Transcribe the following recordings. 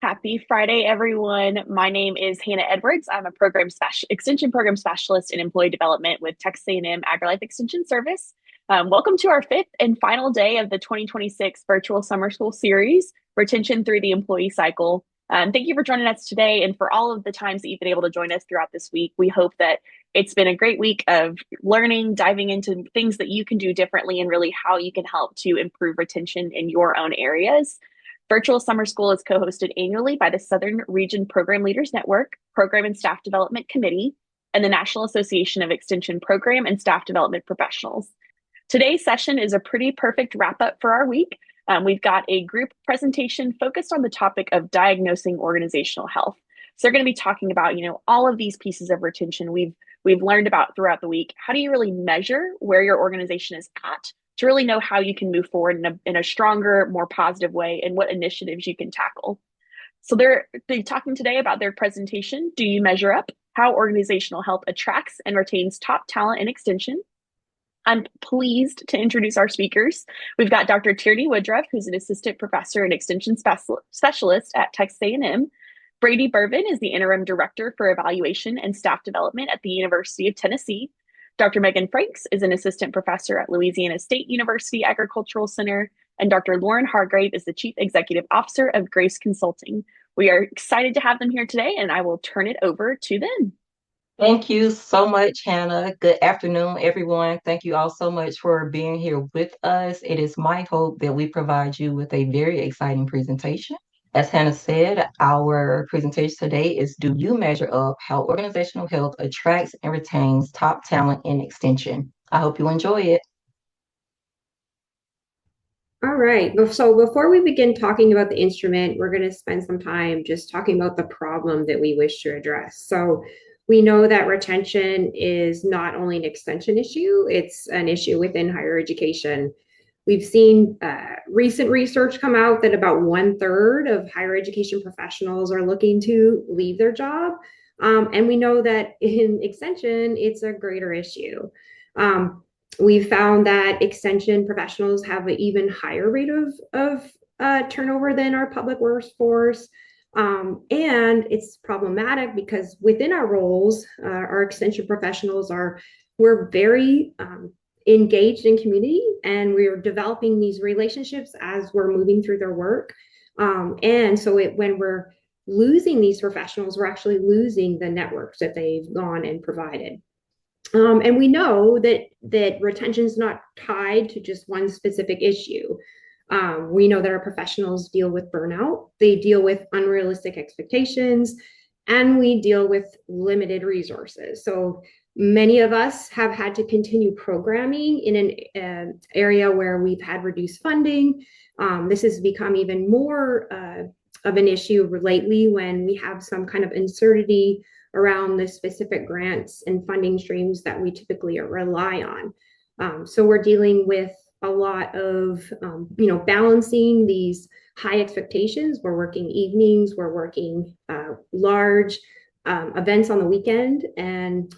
Happy Friday, everyone. My name is Hannah Edwards. I'm a extension program specialist in employee development with Texas A&M AgriLife Extension Service. Welcome to our fifth and final day of the 2026 Virtual Summer School Series, Retention Through the Employee Cycle. Thank you for joining us today and for all of the times that you've been able to join us throughout this week. We hope that it's been a great week of learning, diving into things that you can do differently and really how you can help to improve retention in your own areas. Virtual Summer School is co-hosted annually by the Southern Region Program Leaders Network, Program and Staff Development Committee, and the National Association of Extension Program and Staff Development Professionals. Today's session is a pretty perfect wrap up for our week. We've got a group presentation focused on the topic of diagnosing organizational health. So they're going to be talking about, all of these pieces of retention we've learned about throughout the week. How do you really measure where your organization is at to really know how you can move forward in a stronger, more positive way and what initiatives you can tackle? So they're talking today about their presentation, Do You Measure Up? How Organizational Health Attracts and Retains Top Talent in Extension. I'm pleased to introduce our speakers. We've got Dr. Tierney Woodruff, who's an assistant professor and extension specialist at Texas A&M. Brady Bourbon is the interim director for evaluation and staff development at the University of Tennessee. Dr. Megan Franks is an assistant professor at Louisiana State University Agricultural Center. And Dr. Lauren Hargrave is the chief executive officer of Grace Consulting. We are excited to have them here today, and I will turn it over to them. Thank you so much, Hannah. Good afternoon, everyone. Thank you all so much for being here with us. It is my hope that we provide you with a very exciting presentation. As Hannah said, our presentation today is Do You Measure Up? How Organizational Health Attracts and Retains Top Talent in Extension. I hope you enjoy it. All right. So before we begin talking about the instrument, we're going to spend some time just talking about the problem that we wish to address. So we know that retention is not only an extension issue, it's an issue within higher education. We've seen recent research come out that about 1/3 of higher education professionals are looking to leave their job. And we know that in extension, it's a greater issue. We've found that extension professionals have an even higher rate of turnover than our public workforce. And it's problematic because within our roles, our extension professionals we're very engaged in community, and we're developing these relationships as we're moving through their work. And so when we're losing these professionals, we're actually losing the networks that they've gone and provided. And we know that retention is not tied to just one specific issue. We know that our professionals deal with burnout, they deal with unrealistic expectations, and we deal with limited resources. So many of us have had to continue programming in an area where we've had reduced funding. This has become even more of an issue lately when we have some kind of uncertainty around the specific grants and funding streams that we typically rely on. So we're dealing with a lot of, balancing these high expectations. We're working evenings, we're working large events on the weekend, and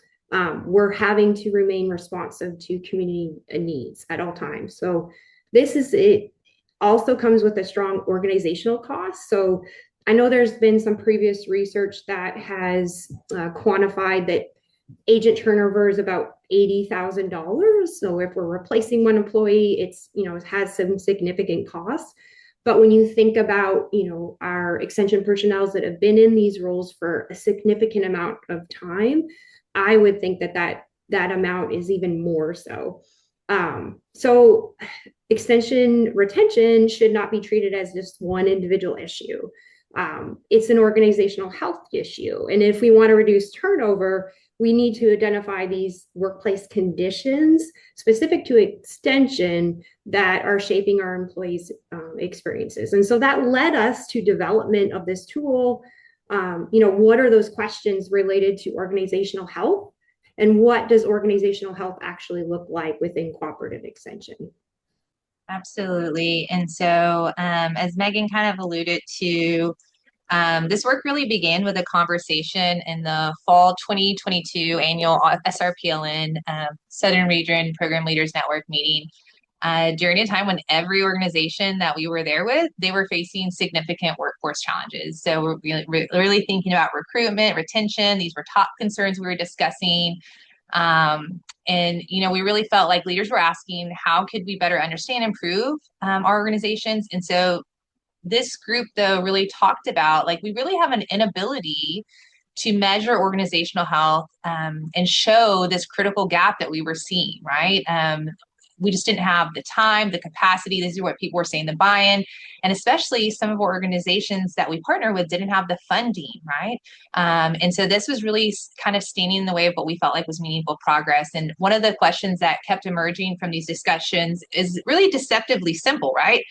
we're having to remain responsive to community needs at all times. So it also comes with a strong organizational cost. So I know there's been some previous research that has quantified that agent turnover is about $80,000. So if we're replacing one employee, it has some significant costs. But when you think about, our extension personnel that have been in these roles for a significant amount of time, I would think that amount is even more so. So extension retention should not be treated as just one individual issue. It's an organizational health issue. And if we want to reduce turnover, we need to identify these workplace conditions specific to extension that are shaping our employees' experiences. And so that led us to development of this tool. What are those questions related to organizational health? And what does organizational health actually look like within cooperative extension? Absolutely. And so, as Megan kind of alluded to, this work really began with a conversation in the fall 2022 annual SRPLN Southern Region Program Leaders Network meeting. during a time when every organization that we were there with, they were facing significant workforce challenges. So we're really thinking about recruitment, retention. These were top concerns we were discussing. And, we really felt like leaders were asking, how could we better understand and improve our organizations? And so this group, though, really talked about, like, we really have an inability to measure organizational health and show this critical gap that we were seeing, right? We just didn't have the time, the capacity. This is what people were saying, the buy-in. And especially some of our organizations that we partner with didn't have the funding, right? And so this was really kind of standing in the way of what we felt like was meaningful progress. And one of the questions that kept emerging from these discussions is really deceptively simple, right?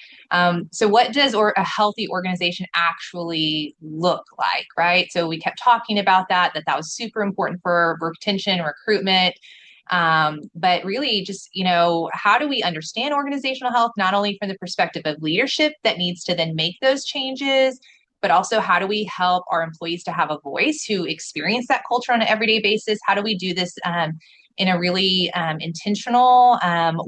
So what does a healthy organization actually look like, right? So we kept talking about that was super important for retention, recruitment. But really just, how do we understand organizational health, not only from the perspective of leadership that needs to then make those changes, but also how do we help our employees to have a voice who experience that culture on an everyday basis? How do we do this in a really intentional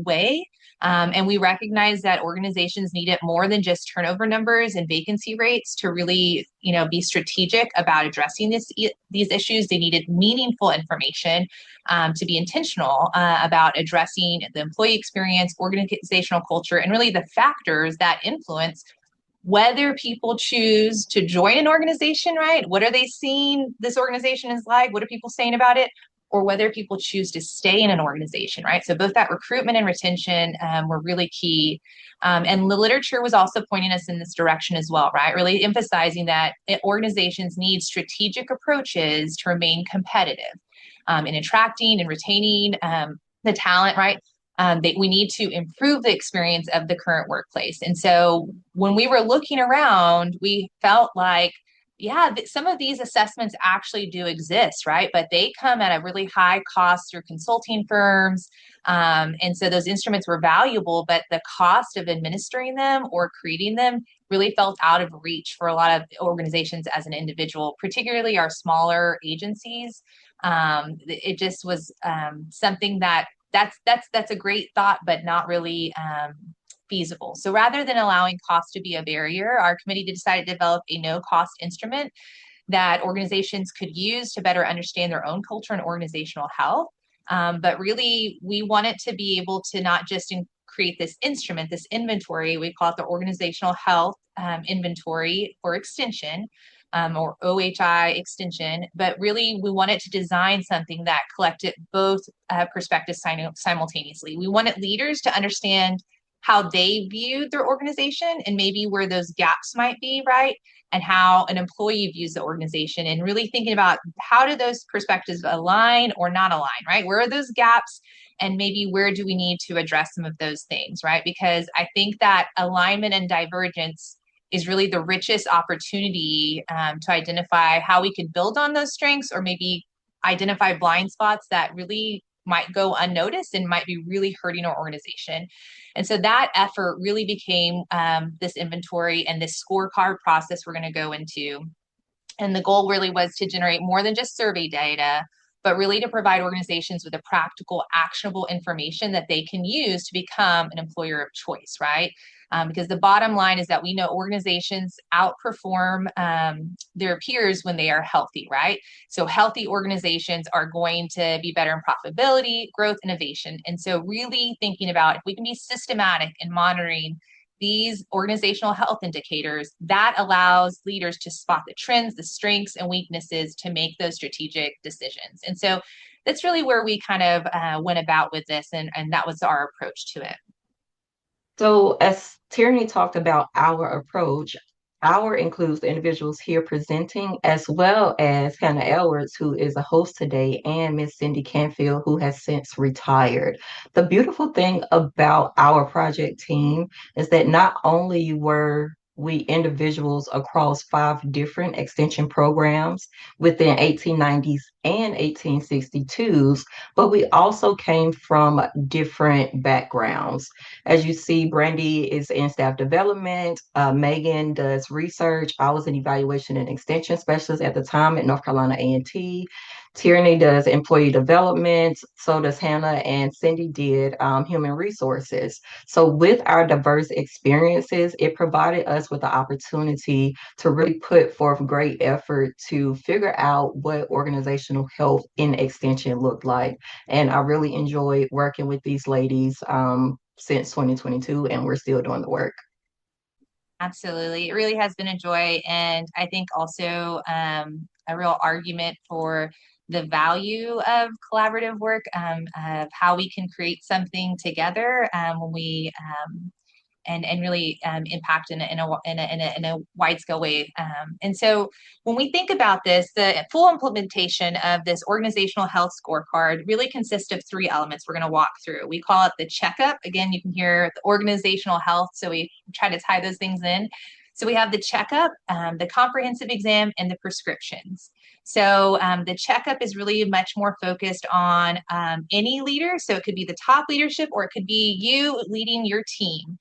way? And we recognize that organizations need it more than just turnover numbers and vacancy rates to really, be strategic about addressing these issues. They needed meaningful information to be intentional about addressing the employee experience, organizational culture, and really the factors that influence whether people choose to join an organization, right? What are they seeing this organization is like? What are people saying about it? Or whether people choose to stay in an organization, right? So both that recruitment and retention were really key. And the literature was also pointing us in this direction as well, right? Really emphasizing that organizations need strategic approaches to remain competitive in attracting and retaining the talent, right? We need to improve the experience of the current workplace. And so when we were looking around, we felt like, yeah, some of these assessments actually do exist, right? But they come at a really high cost through consulting firms. And so those instruments were valuable, but the cost of administering them or creating them really felt out of reach for a lot of organizations as an individual, particularly our smaller agencies. It just was something that's a great thought, but not really feasible. So rather than allowing cost to be a barrier, our committee decided to develop a no-cost instrument that organizations could use to better understand their own culture and organizational health. But really, we wanted to be able to not just create this instrument, this inventory, we call it the Organizational Health Inventory for Extension, or OHI extension, but really we wanted to design something that collected both perspectives simultaneously. We wanted leaders to understand how they viewed their organization and maybe where those gaps might be, right? And how an employee views the organization, and really thinking about how do those perspectives align or not align, right? Where are those gaps? And maybe where do we need to address some of those things, right? Because I think that alignment and divergence is really the richest opportunity to identify how we could build on those strengths, or maybe identify blind spots that really might go unnoticed and might be really hurting our organization. And so that effort really became this inventory and this scorecard process we're going to go into. And the goal really was to generate more than just survey data, but really to provide organizations with a practical, actionable information that they can use to become an employer of choice, right? Because the bottom line is that we know organizations outperform their peers when they are healthy, right? So healthy organizations are going to be better in profitability, growth, innovation. And so really thinking about if we can be systematic in monitoring these organizational health indicators, that allows leaders to spot the trends, the strengths and weaknesses to make those strategic decisions. And so that's really where we kind of went about with this, and that was our approach to it. So, as Tierney talked about our approach, our includes the individuals here presenting, as well as Hannah Edwards, who is a host today, and Miss Cindy Canfield, who has since retired. The beautiful thing about our project team is that not only were we individuals across 5 different extension programs within 1890s and 1862s, but we also came from different backgrounds. As you see, Brandy is in staff development. Megan does research. I was an evaluation and extension specialist at the time at North Carolina A&T. Tierney does employee development, so does Hannah, and Cindy did human resources. So with our diverse experiences, it provided us with the opportunity to really put forth great effort to figure out what organizational health in extension looked like. And I really enjoyed working with these ladies since 2022, and we're still doing the work. Absolutely. It really has been a joy. And I think also a real argument for the value of collaborative work, of how we can create something together when we and really impact in a wide scale way. And so when we think about this, the full implementation of this organizational health scorecard really consists of three elements we're going to walk through. We call it the checkup. Again, you can hear the organizational health, so we try to tie those things in. So we have the checkup, the comprehensive exam, and the prescriptions. So the checkup is really much more focused on any leader. So it could be the top leadership, or it could be you leading your team,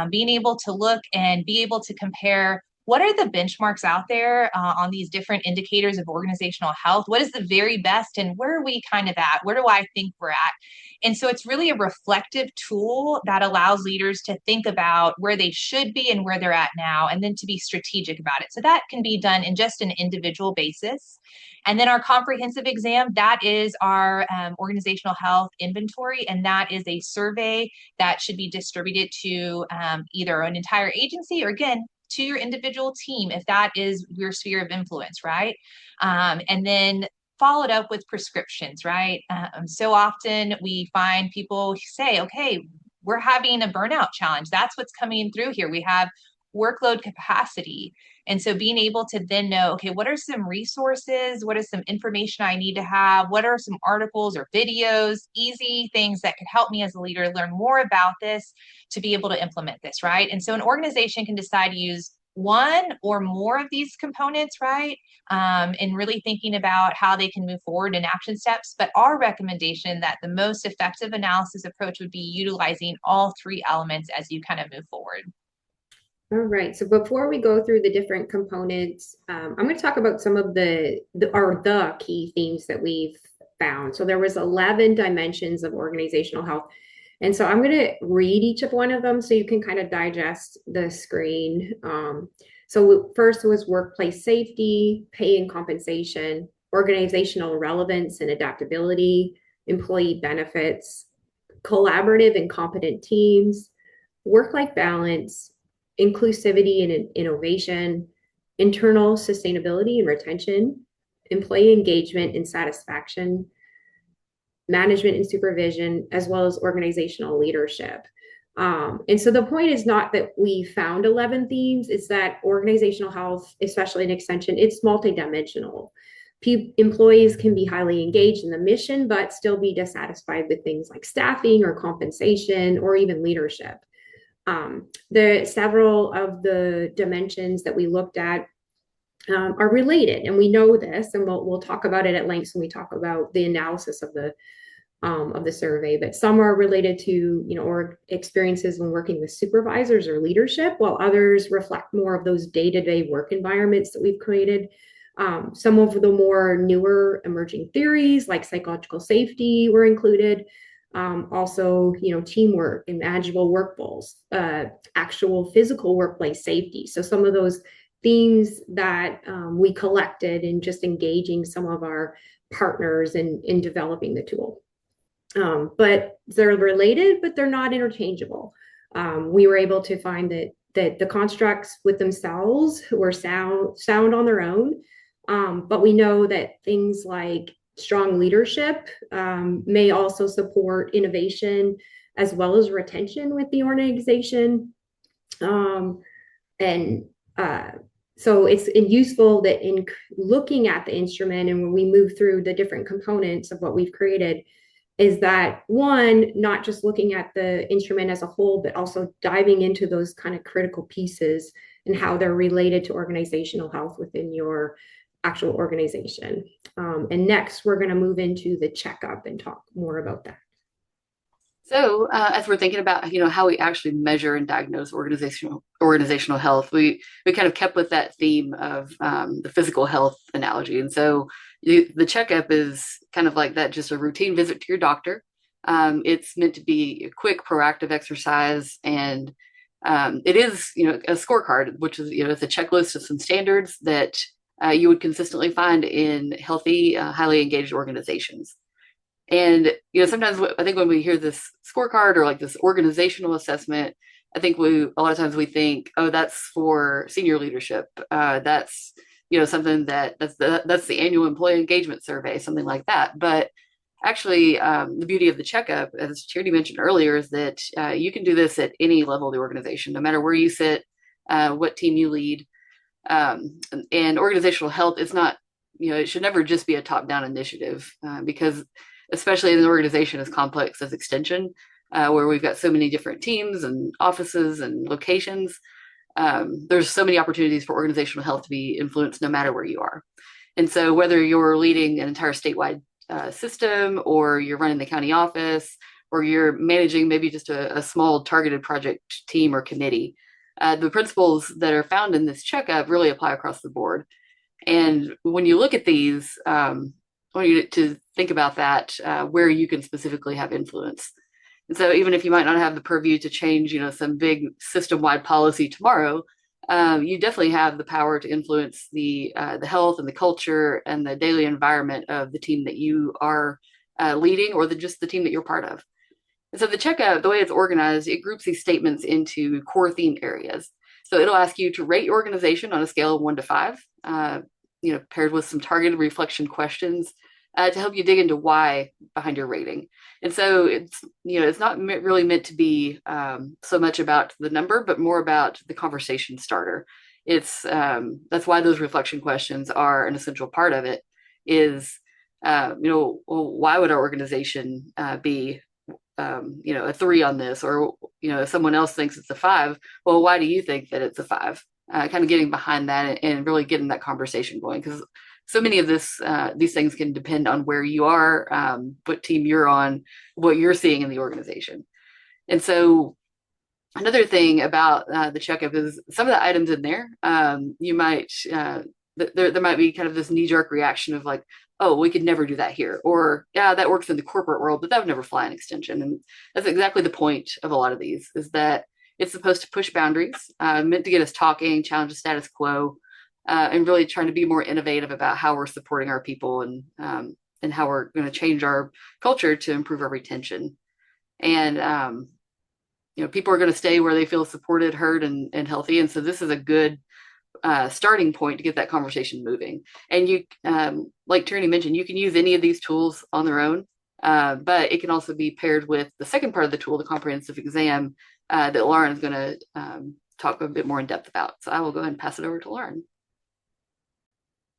being able to look and be able to compare what are the benchmarks out there on these different indicators of organizational health? What is the very best, and where are we kind of at? Where do I think we're at? And so it's really a reflective tool that allows leaders to think about where they should be and where they're at now, and then to be strategic about it. So that can be done in just an individual basis. And then our comprehensive exam, that is our organizational health inventory, and that is a survey that should be distributed to either an entire agency or, again, to your individual team, if that is your sphere of influence, right? And then followed up with prescriptions, right? So often we find people say, okay, we're having a burnout challenge. That's what's coming through here. We have workload capacity. And so being able to then know, okay, what are some resources? What is some information I need to have? What are some articles or videos, easy things that could help me as a leader learn more about this to be able to implement this, right? And so an organization can decide to use one or more of these components, right? And really thinking about how they can move forward in action steps. But our recommendation that the most effective analysis approach would be utilizing all three elements as you kind of move forward. All right. So before we go through the different components, I'm going to talk about some of the key themes that we've found. So there was 11 dimensions of organizational health. And so I'm going to read each of one of them so you can kind of digest the screen. So first was workplace safety, pay and compensation, organizational relevance and adaptability, employee benefits, collaborative and competent teams, work-life balance, inclusivity and innovation, internal sustainability and retention, employee engagement and satisfaction, management and supervision, as well as organizational leadership. And so the point is not that we found 11 themes, it's that organizational health, especially in extension, it's multidimensional. Employees can be highly engaged in the mission, but still be dissatisfied with things like staffing or compensation or even leadership. Several of the dimensions that we looked at are related, and we know this, and we'll talk about it at length when we talk about the analysis of the survey. But some are related to or experiences when working with supervisors or leadership, while others reflect more of those day-to-day work environments that we've created. Some of the more newer emerging theories like psychological safety were included. Also, teamwork and manageable work goals, actual physical workplace safety. So some of those themes that we collected in just engaging some of our partners in developing the tool. But they're related, but they're not interchangeable. We were able to find that the constructs with themselves were sound on their own. But we know that things like strong leadership may also support innovation as well as retention with the organization. So it's useful that in looking at the instrument and when we move through the different components of what we've created, is that one, not just looking at the instrument as a whole, but also diving into those kind of critical pieces and how they're related to organizational health within your actual organization. And next, we're going to move into the checkup and talk more about that. So, as we're thinking about, how we actually measure and diagnose organizational health, we kind of kept with that theme of the physical health analogy. And so, the checkup is kind of like that, just a routine visit to your doctor. It's meant to be a quick, proactive exercise, and it is, a scorecard, which is, it's a checklist of some standards that you would consistently find in healthy, highly engaged organizations. And sometimes I think when we hear this scorecard or like this organizational assessment, I think a lot of times we think, oh, that's for senior leadership. That's something that's the annual employee engagement survey, something like that. But actually, the beauty of the checkup, as Charity mentioned earlier, is that you can do this at any level of the organization, no matter where you sit, what team you lead. And organizational health is not, it should never just be a top-down initiative, because especially in an organization as complex as Extension, where we've got so many different teams and offices and locations, there's so many opportunities for organizational health to be influenced no matter where you are. And so whether you're leading an entire statewide system, or you're running the county office, or you're managing maybe just a small targeted project team or committee, the principles that are found in this checkup really apply across the board. And when you look at these, I want you to think about that, where you can specifically have influence. And so even if you might not have the purview to change, some big system-wide policy tomorrow, you definitely have the power to influence the health and the culture and the daily environment of the team that you are leading, or just the team that you're part of. And so the checkup, the way it's organized, it groups these statements into core theme areas. So it'll ask you to rate your organization on a scale of 1 to 5, paired with some targeted reflection questions to help you dig into why behind your rating. And so it's not really meant to be so much about the number, but more about the conversation starter. It's that's why those reflection questions are an essential part of it. Is well, why would our organization be a 3 on this, or if someone else thinks it's a 5, well, why do you think that it's a 5? Kind of getting behind that and really getting that conversation going, because so many of these things can depend on where you are, what team you're on, what you're seeing in the organization. And so another thing about the checkup is some of the items in there, you might there might be kind of this knee-jerk reaction of like, oh, we could never do that here, or yeah, that works in the corporate world, but that would never fly in Extension. And that's exactly the point of a lot of these, is that it's supposed to push boundaries, meant to get us talking, challenge the status quo, and really trying to be more innovative about how we're supporting our people, and how we're going to change our culture to improve our retention. And people are going to stay where they feel supported, heard, and healthy. And so this is a good starting point to get that conversation moving. And you, like Tierney mentioned, you can use any of these tools on their own, but it can also be paired with the second part of the tool, the comprehensive exam, that Lauren is going to talk a bit more in depth about. So I will go ahead and pass it over to Lauren.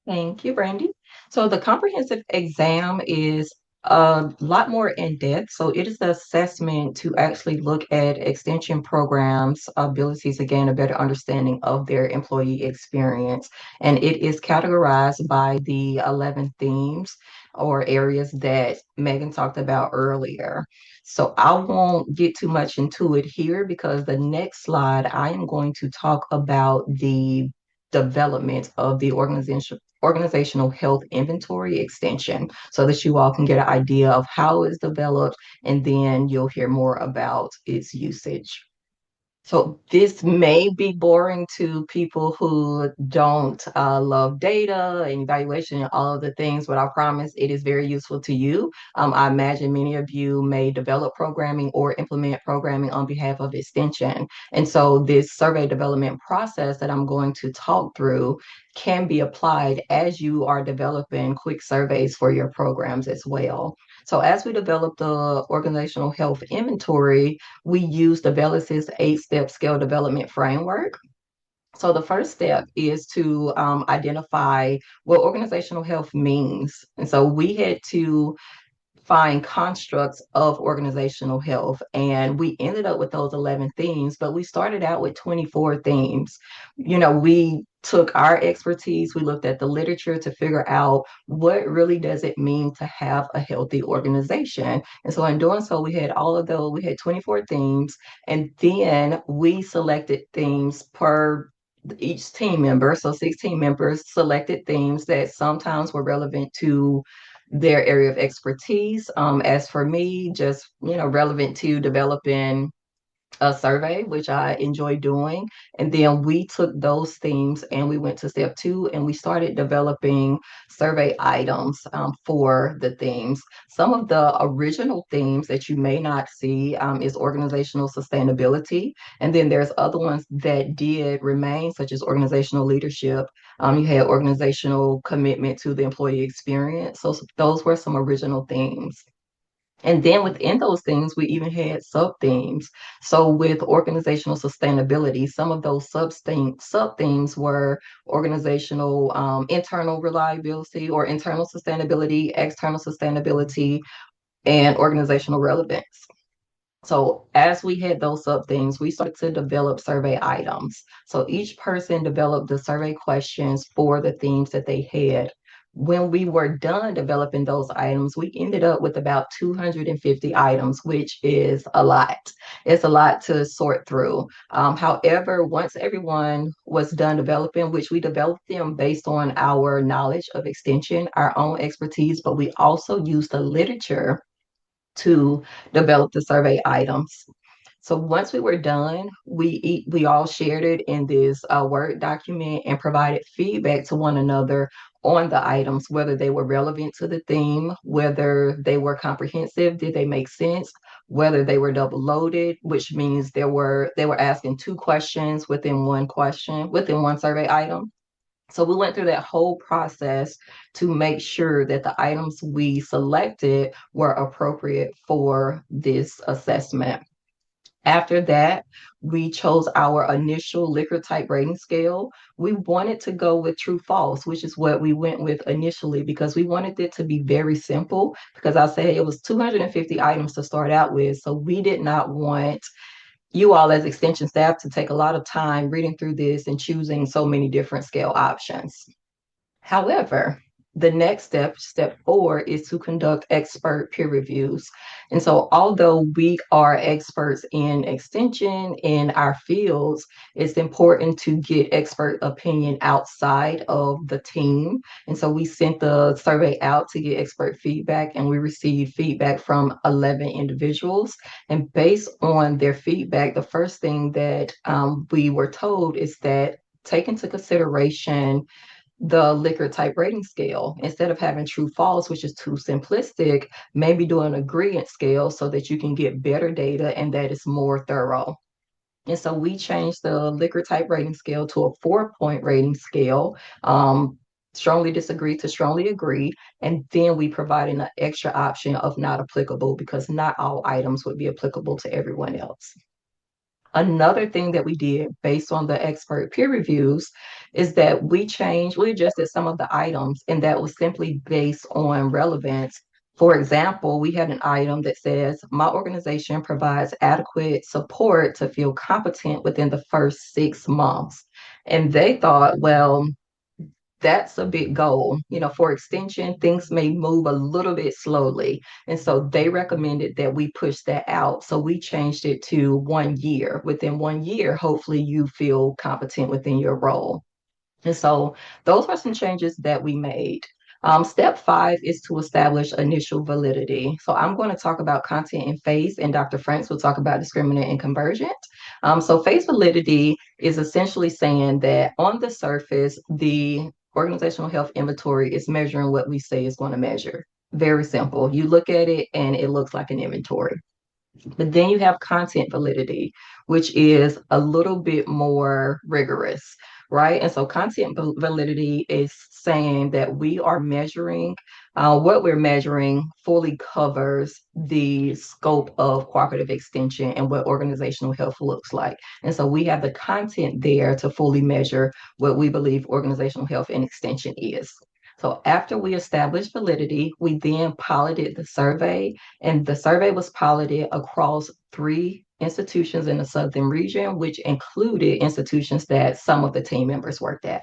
Thank you, Brandy. So the comprehensive exam is a lot more in depth. So it is the assessment to actually look at extension programs' abilities to gain a better understanding of their employee experience. And it is categorized by the 11 themes or areas that Megan talked about earlier. So I won't get too much into it here, because the next slide, I am going to talk about the development of the organizational health inventory extension, so that you all can get an idea of how it's developed, and then you'll hear more about its usage. So this may be boring to people who don't love data and evaluation and all of the things, but I promise it is very useful to you. I imagine many of you may develop programming or implement programming on behalf of Extension. And so this survey development process that I'm going to talk through can be applied as you are developing quick surveys for your programs as well. So as we develop the organizational health inventory, we use the Velas's 8-step scale development framework. So the first step is to identify what organizational health means. And so we had to find constructs of organizational health, and we ended up with those 11 themes, but we started out with 24 themes. We took our expertise, we looked at the literature to figure out what really does it mean to have a healthy organization. And so in doing so, we had all of those, we had 24 themes, and then we selected themes per each team member. So 16 members selected themes that sometimes were relevant to their area of expertise. As for me, just relevant to developing a survey, which I enjoy doing. And then we took those themes and we went to step two and we started developing survey items for the themes. Some of the original themes that you may not see is organizational sustainability. And then there's other ones that did remain, such as organizational leadership. You had organizational commitment to the employee experience. So those were some original themes. And then within those things, we even had sub themes. So with organizational sustainability, some of those sub themes were organizational internal reliability or internal sustainability, external sustainability, and organizational relevance. So as we had those sub themes, we started to develop survey items. So each person developed the survey questions for the themes that they had. When we were done developing those items, we ended up with about 250 items, which is a lot. It's a lot to sort through. However, once everyone was done developing, which we developed them based on our knowledge of extension, our own expertise, but we also used the literature to develop the survey items. So once we were done, we all shared it in this Word document and provided feedback to one another on the items, whether they were relevant to the theme, whether they were comprehensive, did they make sense, whether they were double loaded, which means they were asking two questions within one survey item. So we went through that whole process to make sure that the items we selected were appropriate for this assessment. After that, we chose our initial Likert type rating scale. We wanted to go with true false, which is what we went with initially because we wanted it to be very simple. Because I say it was 250 items to start out with. So we did not want you all as extension staff to take a lot of time reading through this and choosing so many different scale options. However, the next step, step four, is to conduct expert peer reviews. And so, although we are experts in extension in our fields, it's important to get expert opinion outside of the team. And so, we sent the survey out to get expert feedback, and we received feedback from 11 individuals. And based on their feedback, the first thing that we were told is that take into consideration the Likert type rating scale. Instead of having true false, which is too simplistic, maybe do an agreement scale so that you can get better data and that is more thorough. And so we changed the Likert type rating scale to a 4-point rating scale. Strongly disagree to strongly agree. And then we provided an extra option of not applicable because not all items would be applicable to everyone else. Another thing that we did based on the expert peer reviews is that we adjusted some of the items, and that was simply based on relevance. For example, we had an item that says, my organization provides adequate support to feel competent within the first 6 months. And they thought, well, that's a big goal. For extension, things may move a little bit slowly. And so they recommended that we push that out. So we changed it to 1 year. Within 1 year, hopefully you feel competent within your role. And so those are some changes that we made. Step 5 is to establish initial validity. So I'm going to talk about content and face, and Dr. Franks will talk about discriminant and convergent. So face validity is essentially saying that on the surface, the organizational health inventory is measuring what we say is going to measure. Very simple. You look at it and it looks like an inventory. But then you have content validity, which is a little bit more rigorous, right? And so content validity is saying that we are measuring, what we're measuring fully covers the scope of cooperative extension and what organizational health looks like. And so we have the content there to fully measure what we believe organizational health and extension is. So after we established validity, we then piloted the survey, and the survey was piloted across 3 institutions in the Southern region, which included institutions that some of the team members worked at.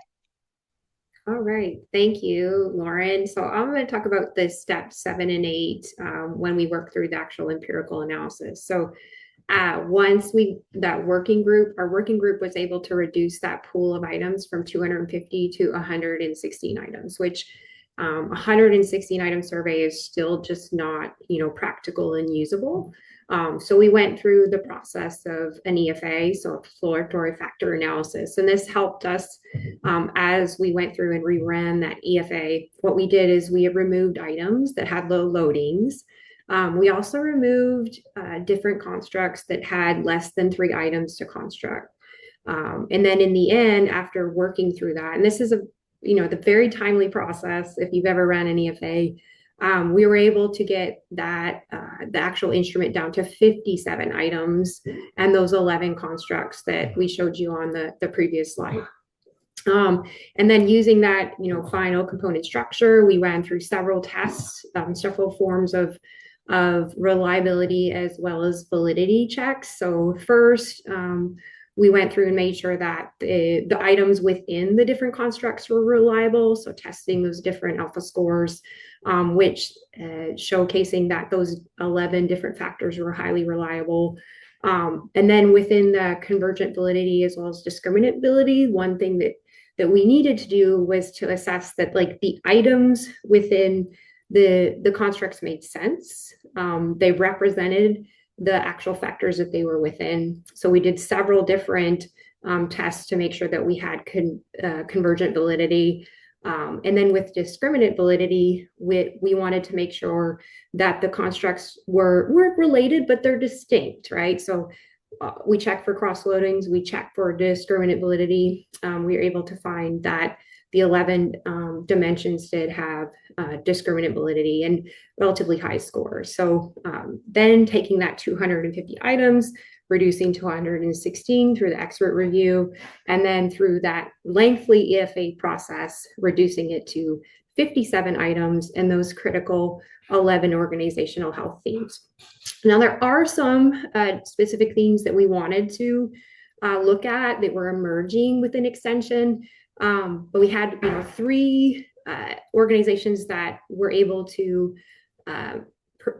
All right. Thank you, Lauren. So I'm going to talk about the step 7 and 8 when we work through the actual empirical analysis. So once our working group was able to reduce that pool of items from 250 to 116 items, which 116 item survey is still just not, practical and usable. So we went through the process of an EFA, so exploratory factor analysis, and this helped us as we went through and reran that EFA. What we did is we removed items that had low loadings. We also removed different constructs that had less than 3 items to construct. And then in the end, after working through that, and this is the very timely process, if you've ever ran an EFA, we were able to get that the actual instrument down to 57 items and those 11 constructs that we showed you on the previous slide. And then using that, final component structure, we ran through several tests, several forms of reliability as well as validity checks. So first, we went through and made sure that the items within the different constructs were reliable. So testing those different alpha scores, which showcasing that those 11 different factors were highly reliable. And then within the convergent validity as well as discriminant validity, one thing that we needed to do was to assess that the items within the constructs made sense. They represented the actual factors that they were within. So we did several different tests to make sure that we had convergent validity. And then with discriminant validity, we wanted to make sure that the constructs weren't related, but they're distinct, right? So we check for cross loadings, we check for discriminant validity. We were able to find that the 11 dimensions did have discriminant validity and relatively high scores. So then taking that 250 items, reducing to 116 through the expert review, and then through that lengthy EFA process, reducing it to 57 items and those critical 11 organizational health themes. Now, there are some specific themes that we wanted to look at that were emerging within extension. But we had 3 organizations that were able to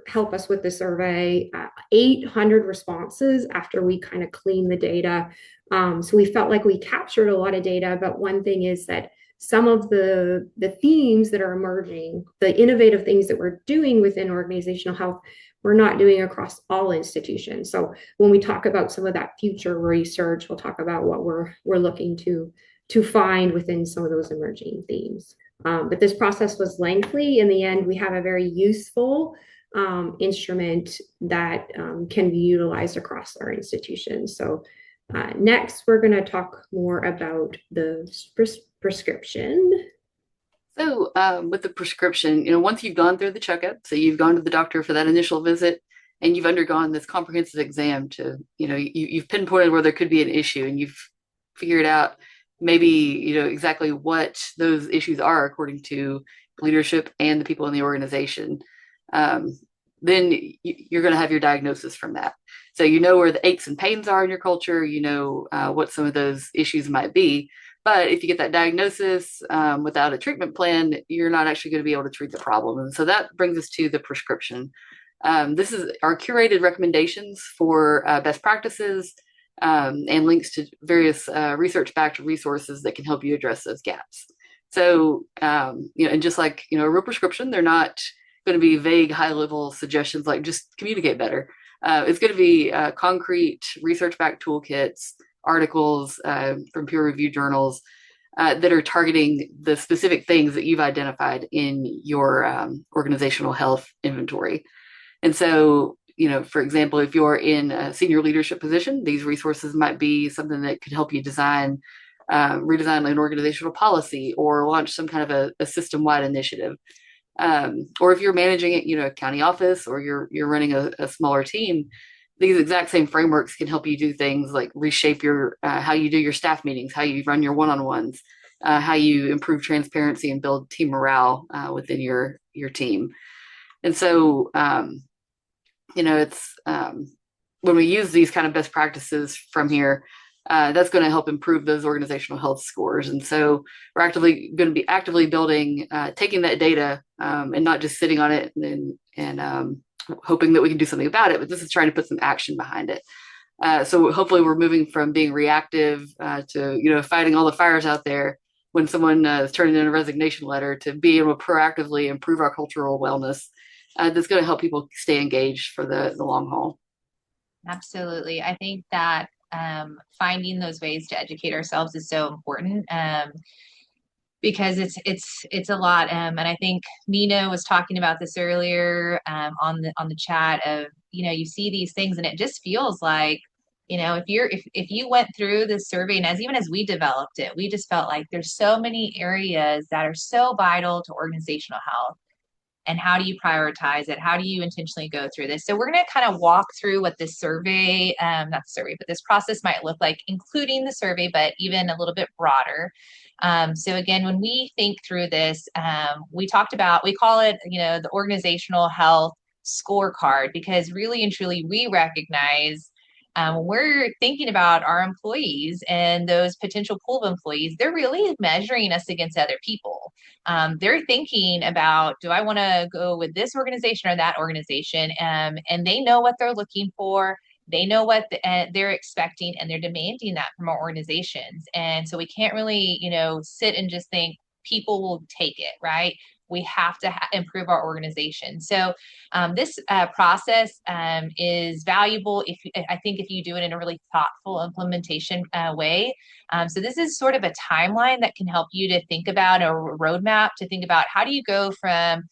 help us with the survey, 800 responses after we kind of cleaned the data. So we felt like we captured a lot of data, but one thing is that some of the themes that are emerging, the innovative things that we're doing within organizational health, we're not doing across all institutions. So when we talk about some of that future research, we'll talk about what we're looking to find within some of those emerging themes. But this process was lengthy. In the end, we have a very useful instrument that can be utilized across our institutions. So next, we're going to talk more about the prescription. So with the prescription, once you've gone through the checkup, so you've gone to the doctor for that initial visit, and you've undergone this comprehensive exam to, you've pinpointed where there could be an issue, and you've figured out maybe, exactly what those issues are according to leadership and the people in the organization. Then you're going to have your diagnosis from that. So where the aches and pains are in your culture, what some of those issues might be. But if you get that diagnosis without a treatment plan, you're not actually going to be able to treat the problem. And so that brings us to the prescription. This is our curated recommendations for best practices and links to various research-backed resources that can help you address those gaps. So, and just like, a real prescription, they're not going to be vague, high-level suggestions like just communicate better. It's going to be concrete research-backed toolkits, articles from peer-reviewed journals that are targeting the specific things that you've identified in your organizational health inventory. And so, for example, if you're in a senior leadership position, these resources might be something that could help you redesign an organizational policy or launch some kind of a system-wide initiative. Or if you're managing it, a county office, or you're running a smaller team, these exact same frameworks can help you do things like reshape your how you do your staff meetings, how you run your one-on-ones, how you improve transparency and build team morale within your team. And so, it's when we use these kind of best practices from here, that's going to help improve those organizational health scores. And so we're actively going to be actively building, taking that data and not just sitting on it and hoping that we can do something about it, but this is trying to put some action behind it. So hopefully we're moving from being reactive to, fighting all the fires out there when someone is turning in a resignation letter to be able to proactively improve our cultural wellness. That's going to help people stay engaged for the long haul. Absolutely. I think that finding those ways to educate ourselves is so important because it's a lot. And I think Nina was talking about this earlier on the chat of, you see these things and it just feels like, if you went through this survey and even as we developed it, we just felt like there's so many areas that are so vital to organizational health. And how do you prioritize it? How do you intentionally go through this? So we're going to kind of walk through what this survey, not the survey, but this process might look like, including the survey, but even a little bit broader. So again, when we think through this, we call it, the organizational health scorecard, because really and truly we recognize when we're thinking about our employees and those potential pool of employees, they're really measuring us against other people. They're thinking about, do I want to go with this organization or that organization? And they know what they're looking for. They know what they're expecting, and they're demanding that from our organizations. And so we can't really, sit and just think people will take it, right? We have to improve our organization. So this process is valuable I think if you do it in a really thoughtful implementation way. So this is sort of a timeline that can help you to think about a roadmap, to think about how do you go from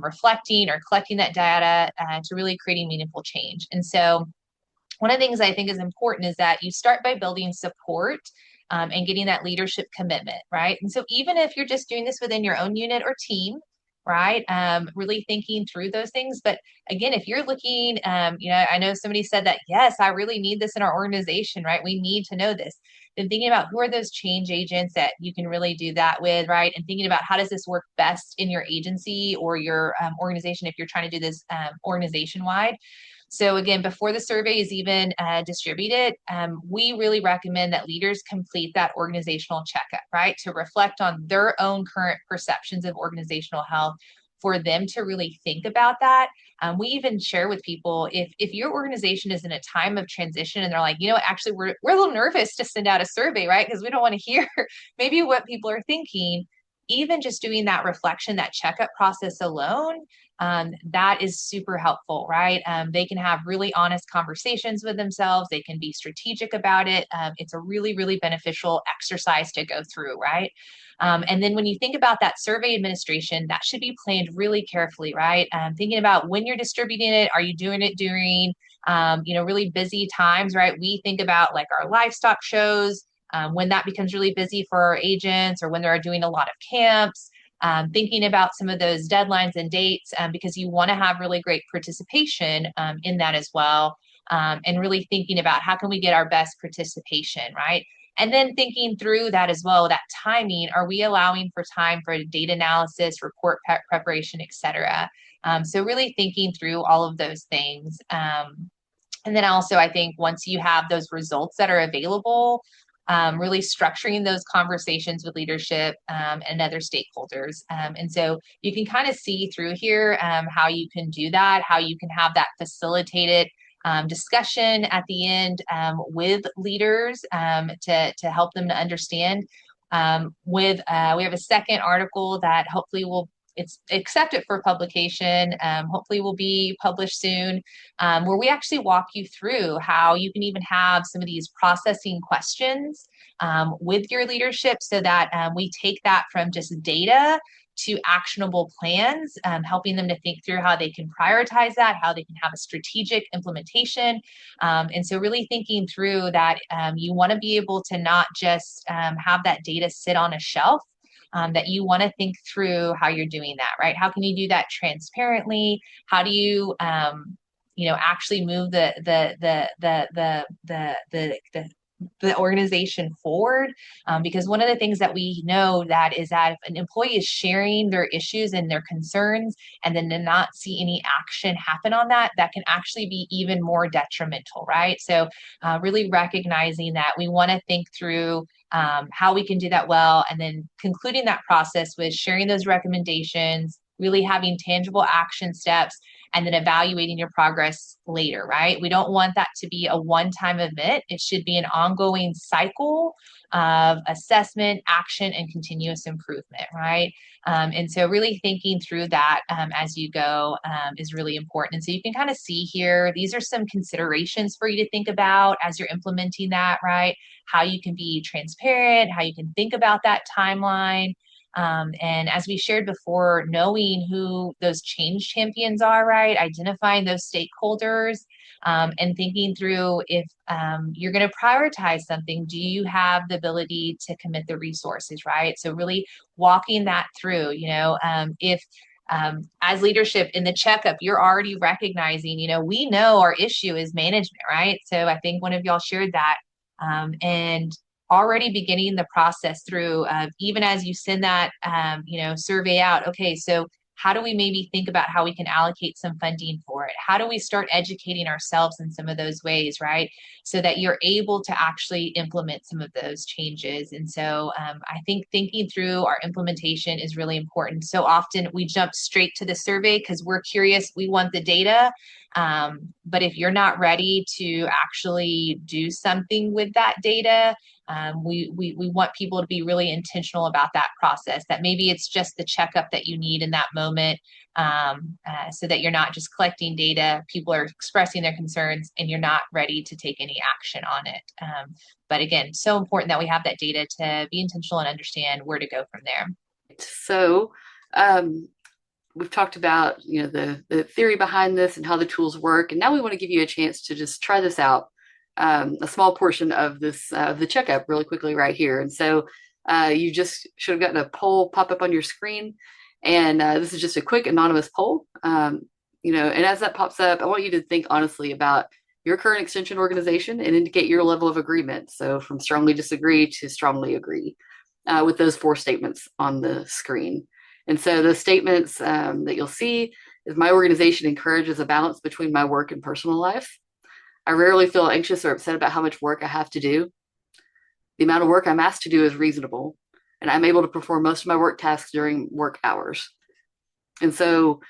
reflecting or collecting that data to really creating meaningful change. And so one of the things I think is important is that you start by building support and getting that leadership commitment, right? And so even if you're just doing this within your own unit or team, right? Really thinking through those things. But again, if you're looking, I know somebody said that, yes, I really need this in our organization, right? We need to know this. Then thinking about who are those change agents that you can really do that with, right? And thinking about how does this work best in your agency or your organization if you're trying to do this organization-wide. So again, before the survey is even distributed, we really recommend that leaders complete that organizational checkup, right? To reflect on their own current perceptions of organizational health, for them to really think about that. We even share with people, if your organization is in a time of transition and they're like, actually we're a little nervous to send out a survey, right? Because we don't want to hear maybe what people are thinking. Even just doing that reflection, that checkup process alone, that is super helpful, right? They can have really honest conversations with themselves. They can be strategic about it. It's a really, really beneficial exercise to go through, right? And then when you think about that survey administration, that should be planned really carefully, right? Thinking about when you're distributing it, are you doing it during, really busy times, right? We think about like our livestock shows, when that becomes really busy for our agents, or when they're doing a lot of camps. Thinking about some of those deadlines and dates, because you want to have really great participation in that as well. And really thinking about how can we get our best participation, right? And then thinking through that as well, that timing, are we allowing for time for data analysis, report preparation, et cetera? So really thinking through all of those things. And then also, I think once you have those results that are available, really structuring those conversations with leadership and other stakeholders. And so you can kind of see through here how you can do that, how you can have that facilitated discussion at the end with leaders to help them to understand. We have a second article that hopefully it's accepted for publication, hopefully will be published soon, where we actually walk you through how you can even have some of these processing questions with your leadership, so that we take that from just data to actionable plans, helping them to think through how they can prioritize that, how they can have a strategic implementation. And so really thinking through that, you want to be able to not just have that data sit on a shelf, that you want to think through how you're doing that, right? How can you do that transparently? How do you, actually move the the organization forward. Because one of the things that we know that is that if an employee is sharing their issues and their concerns and then to not see any action happen on that, that can actually be even more detrimental, right? So really recognizing that we want to think through how we can do that well, and then concluding that process with sharing those recommendations, really having tangible action steps, and then evaluating your progress later, right? We don't want that to be a one-time event. It should be an ongoing cycle of assessment, action, and continuous improvement, right? And so really thinking through that as you go is really important. And so you can kind of see here, these are some considerations for you to think about as you're implementing that, right? How you can be transparent, how you can think about that timeline. And as we shared before, knowing who those change champions are, right? Identifying those stakeholders and thinking through if you're going to prioritize something, do you have the ability to commit the resources, right? So really walking that through, if as leadership in the checkup, you're already recognizing, we know our issue is management, right? So I think one of y'all shared that. And already beginning the process through even as you send that survey out. Okay, so how do we maybe think about how we can allocate some funding for it? How do we start educating ourselves in some of those ways, right? So that you're able to actually implement some of those changes. And so I think thinking through our implementation is really important. So often we jump straight to the survey because we're curious, we want the data. But if you're not ready to actually do something with that data, we want people to be really intentional about that process, that maybe it's just the checkup that you need in that moment, so that you're not just collecting data, people are expressing their concerns and you're not ready to take any action on it. But again, so important that we have that data to be intentional and understand where to go from there. So we've talked about the theory behind this and how the tools work, and now we want to give you a chance to just try this out. A small portion of this of the checkup really quickly right here. And so you just should have gotten a poll pop up on your screen. And this is just a quick anonymous poll. And as that pops up, I want you to think honestly about your current extension organization and indicate your level of agreement. So from strongly disagree to strongly agree with those 4 statements on the screen. And so the statements that you'll see is: my organization encourages a balance between my work and personal life. I rarely feel anxious or upset about how much work I have to do. The amount of work I'm asked to do is reasonable, and I'm able to perform most of my work tasks during work hours. And so,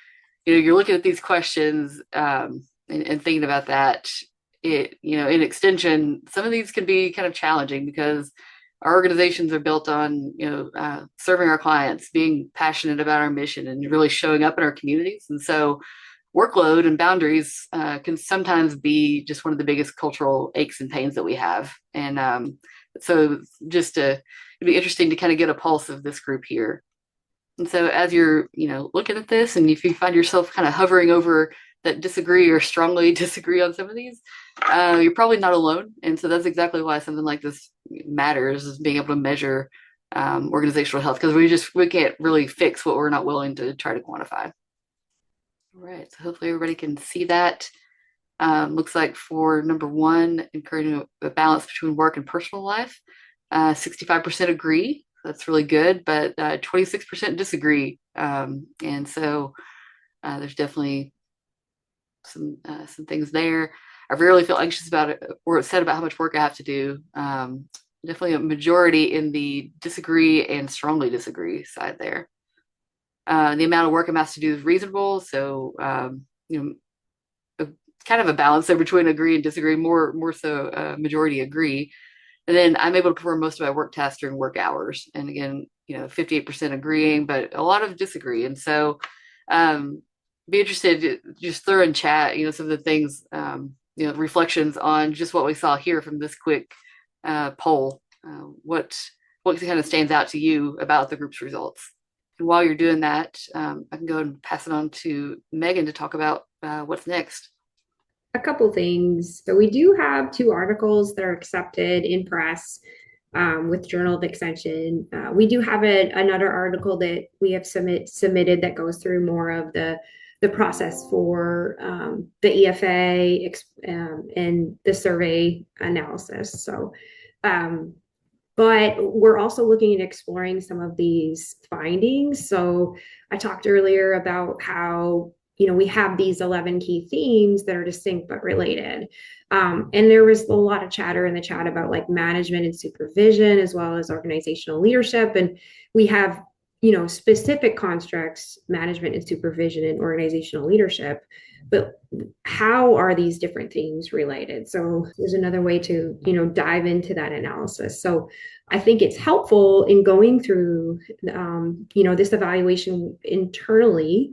you're looking at these questions and thinking about that. In extension, some of these can be kind of challenging because our organizations are built on, serving our clients, being passionate about our mission, and really showing up in our communities. And so workload and boundaries can sometimes be just one of the biggest cultural aches and pains that we have. And so it'd be interesting to kind of get a pulse of this group here. And so as you're, looking at this, and if you find yourself kind of hovering over that disagree or strongly disagree on some of these, you're probably not alone. And so that's exactly why something like this matters, is being able to measure organizational health, because we can't really fix what we're not willing to try to quantify. All right, so hopefully everybody can see that. Looks like for number 1, encouraging a balance between work and personal life, 65% agree. That's really good, but 26% disagree. And so there's definitely some things there. I rarely feel anxious about it or upset about how much work I have to do. Definitely a majority in the disagree and strongly disagree side there. The amount of work I'm asked to do is reasonable. So, kind of a balance there between agree and disagree, more so majority agree. And then I'm able to perform most of my work tasks during work hours. And again, 58% agreeing, but a lot of disagree. And so be interested to just throw in chat, some of the things, reflections on just what we saw here from this quick poll. What kind of stands out to you about the group's results? And while you're doing that, I can go and pass it on to Megan to talk about what's next. A couple things. So we do have 2 articles that are accepted in press with Journal of Extension. We do have another article that we have submitted that goes through more of the process for the EFA and the survey analysis. So But we're also looking at exploring some of these findings. So I talked earlier about how, we have these 11 key themes that are distinct but related. And there was a lot of chatter in the chat about like management and supervision, as well as organizational leadership. And we have, specific constructs, management and supervision and organizational leadership. But how are these different themes related? So there's another way to, dive into that analysis. So I think it's helpful in going through, this evaluation internally,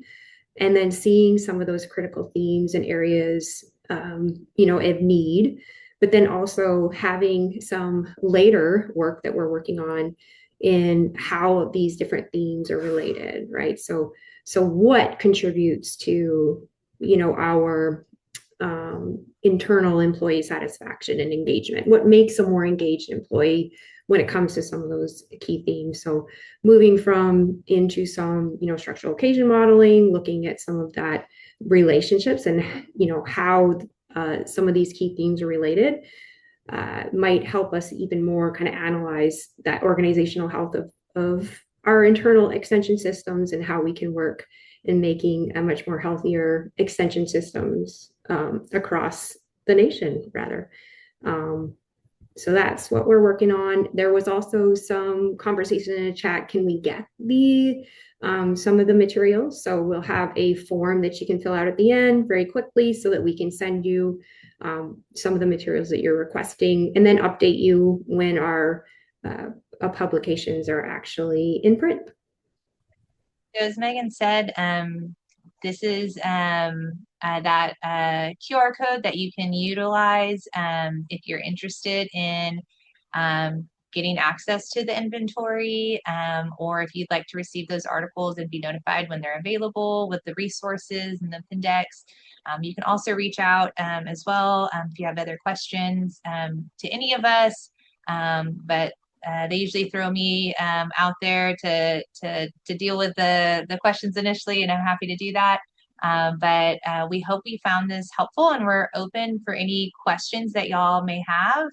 and then seeing some of those critical themes and areas, of need, but then also having some later work that we're working on in how these different themes are related, right? So what contributes to, our internal employee satisfaction and engagement? What makes a more engaged employee when it comes to some of those key themes? So moving from into some, structural occasion modeling, looking at some of that relationships and, how some of these key themes are related, might help us even more kind of analyze that organizational health of our internal extension systems and how we can work in making a much more healthier extension systems across the nation, rather. So that's what we're working on. There was also some conversation in the chat. Can we get some of the materials? So we'll have a form that you can fill out at the end very quickly so that we can send you some of the materials that you're requesting, and then update you when our publications are actually in print. As Megan said, this is that QR code that you can utilize if you're interested in getting access to the inventory, or if you'd like to receive those articles and be notified when they're available with the resources and the index. You can also reach out as well if you have other questions to any of us, but they usually throw me out there to deal with the questions initially, and I'm happy to do that. But we hope we found this helpful, and we're open for any questions that y'all may have.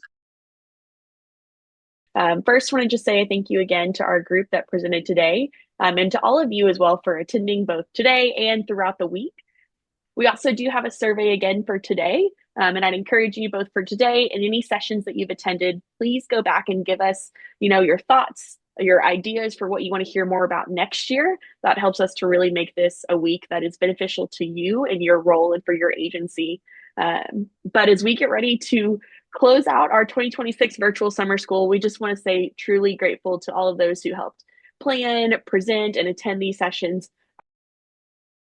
First, I want to just say thank you again to our group that presented today, and to all of you as well for attending both today and throughout the week. We also do have a survey again for today, and I'd encourage you both for today and any sessions that you've attended, please go back and give us, your thoughts, your ideas for what you want to hear more about next year. That helps us to really make this a week that is beneficial to you and your role and for your agency. But as we get ready to close out our 2026 virtual summer school, we just want to say truly grateful to all of those who helped plan, present, and attend these sessions.